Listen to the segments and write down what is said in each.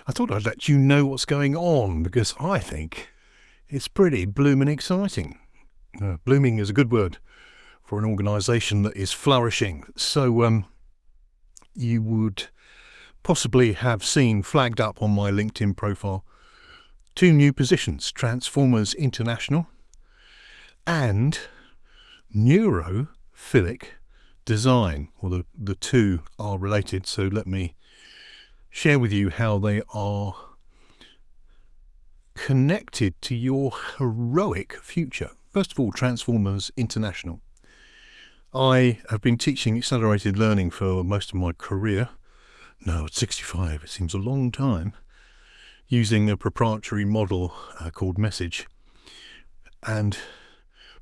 I thought I'd let you know what's going on because I think it's pretty blooming exciting. Blooming is a good word for an organisation that is flourishing. So you would possibly have seen flagged up on my LinkedIn profile 2 new positions, Transformers International and Neuroilic Design. Well, the two are related, so let me share with you how they are connected to your heroic future. First of all, Transformers International. I have been teaching accelerated learning for most of my career. Now at 65, it seems a long time, using a proprietary model called Message. And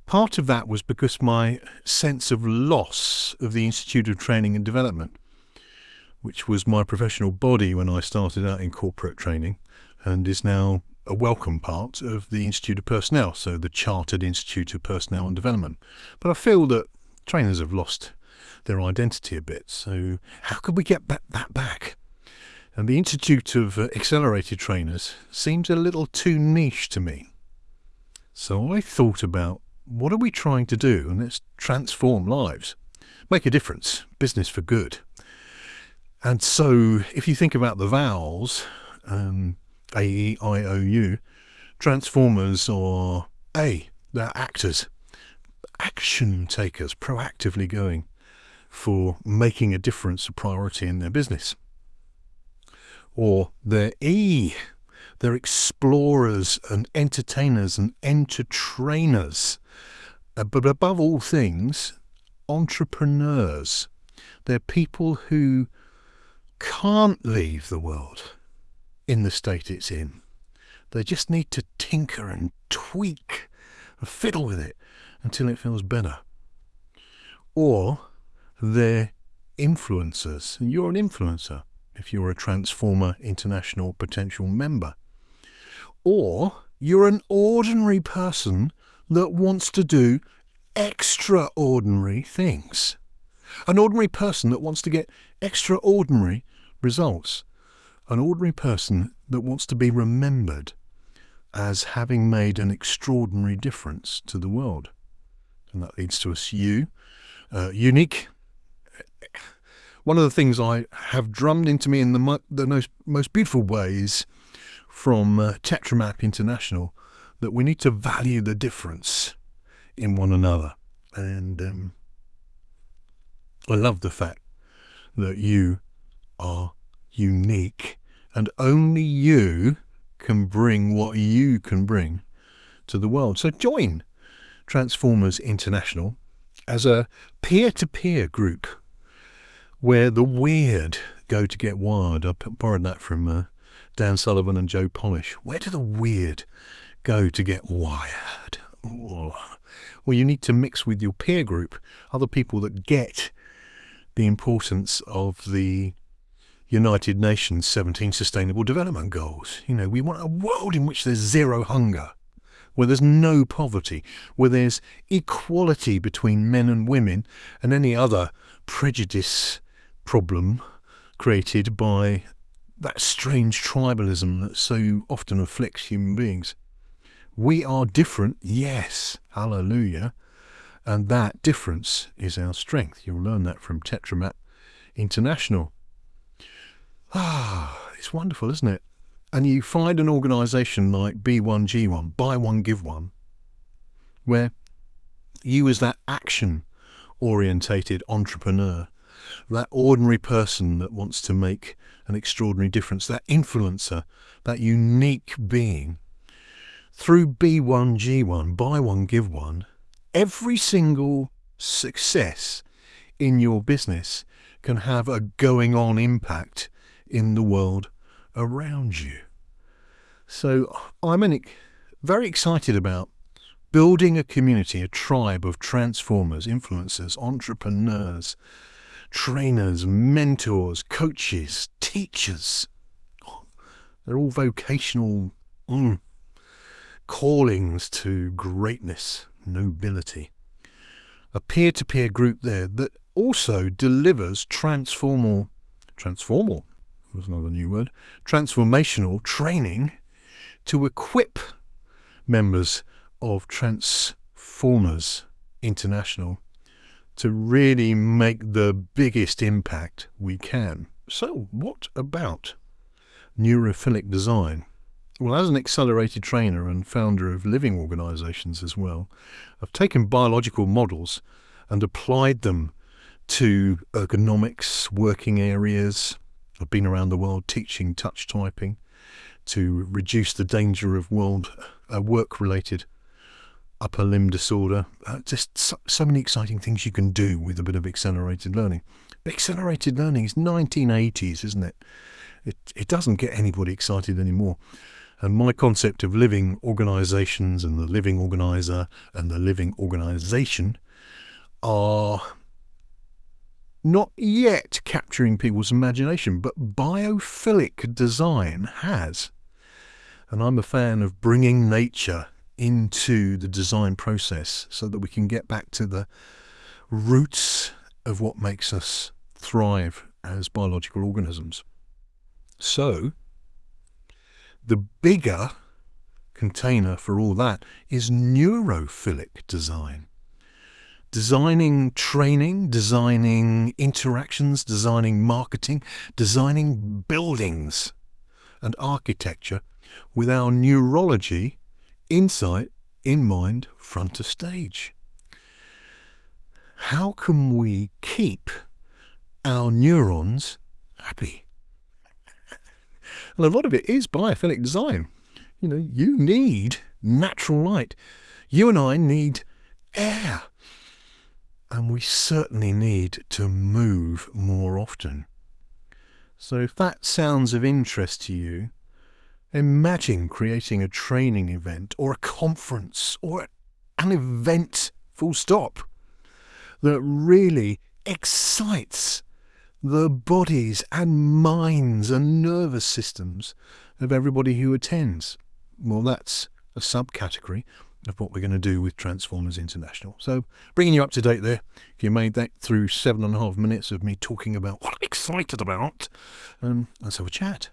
part of that was because my sense of loss of the Institute of Training and Development, which was my professional body when I started out in corporate training and is now a welcome part of the Institute of Personnel, so the Chartered Institute of Personnel and Development. But I feel that trainers have lost their identity a bit, so how could we get that back? And the Institute of Accelerated Trainers seems a little too niche to me. So I thought about, what are we trying to do? And let's transform lives, make a difference, business for good. And so if you think about the vowels, A-E-I-O-U, transformers are A, they're actors, action takers, proactively going for making a difference a priority in their business. Or they're E, they're explorers and entertainers and entertrainers. But above all things, entrepreneurs. They're people who can't leave the world in the state it's in. They just need to tinker and tweak and fiddle with it until it feels better. Or they're influencers, and you're an influencer if you're a Transformer International potential member. Or you're an ordinary person that wants to do extraordinary things. An ordinary person that wants to get extraordinary results. An ordinary person that wants to be remembered as having made an extraordinary difference to the world. And that leads to us, unique. One of the things I have drummed into me in the most beautiful ways from Tetramap International, that we need to value the difference in one another. And I love the fact that you are unique and only you can bring what you can bring to the world. So join Transformers International as a peer-to-peer group where the weird go to get wired. I borrowed that from Dan Sullivan and Joe Polish. Where do the weird go to get wired? Oh. Well, you need to mix with your peer group, other people that get the importance of the United Nations 17 Sustainable Development Goals. You know, we want a world in which there's zero hunger, where there's no poverty, where there's equality between men and women and any other prejudice problem created by that strange tribalism that so often afflicts human beings. We are different, yes, hallelujah, and that difference is our strength. You'll learn that from Tetramap International. It's wonderful, isn't it? And you find an organisation like B1G1, Buy One, Give One, where you as that action-orientated entrepreneur, that ordinary person that wants to make an extraordinary difference, that influencer, that unique being, through B1G1, Buy One, Give One, every single success in your business can have a going-on impact in the world around you. So I'm very excited about building a community, a tribe of transformers, influencers, entrepreneurs, trainers, mentors, coaches, teachers. They're all vocational callings to greatness, nobility. A peer-to-peer group there that also delivers transformal was another new word, transformational training to equip members of Transformers International to really make the biggest impact we can. So what about neurophilic design? Well, as an accelerated trainer and founder of living organisations as well, I've taken biological models and applied them to ergonomics, working areas. I've been around the world teaching touch typing to reduce the danger of work-related upper limb disorder. Just so many exciting things you can do with a bit of accelerated learning. But accelerated learning is 1980s, isn't it? It doesn't get anybody excited anymore. And my concept of living organisations and the living organiser and the living organisation are not yet capturing people's imagination, but biophilic design has. And I'm a fan of bringing nature into the design process so that we can get back to the roots of what makes us thrive as biological organisms. So, the bigger container for all that is neurophilic design. Designing training, designing interactions, designing marketing, designing buildings and architecture with our neurology, insight, in mind, front of stage. How can we keep our neurons happy? Well, a lot of it is biophilic design. You know, you need natural light. You and I need air. And we certainly need to move more often. So if that sounds of interest to you, imagine creating a training event or a conference or an event, full stop, that really excites the bodies and minds and nervous systems of everybody who attends. Well, that's a subcategory of what we're going to do with Transformers International. So bringing you up to date there. If you made that through 7.5 minutes of me talking about what I'm excited about, let's have a chat.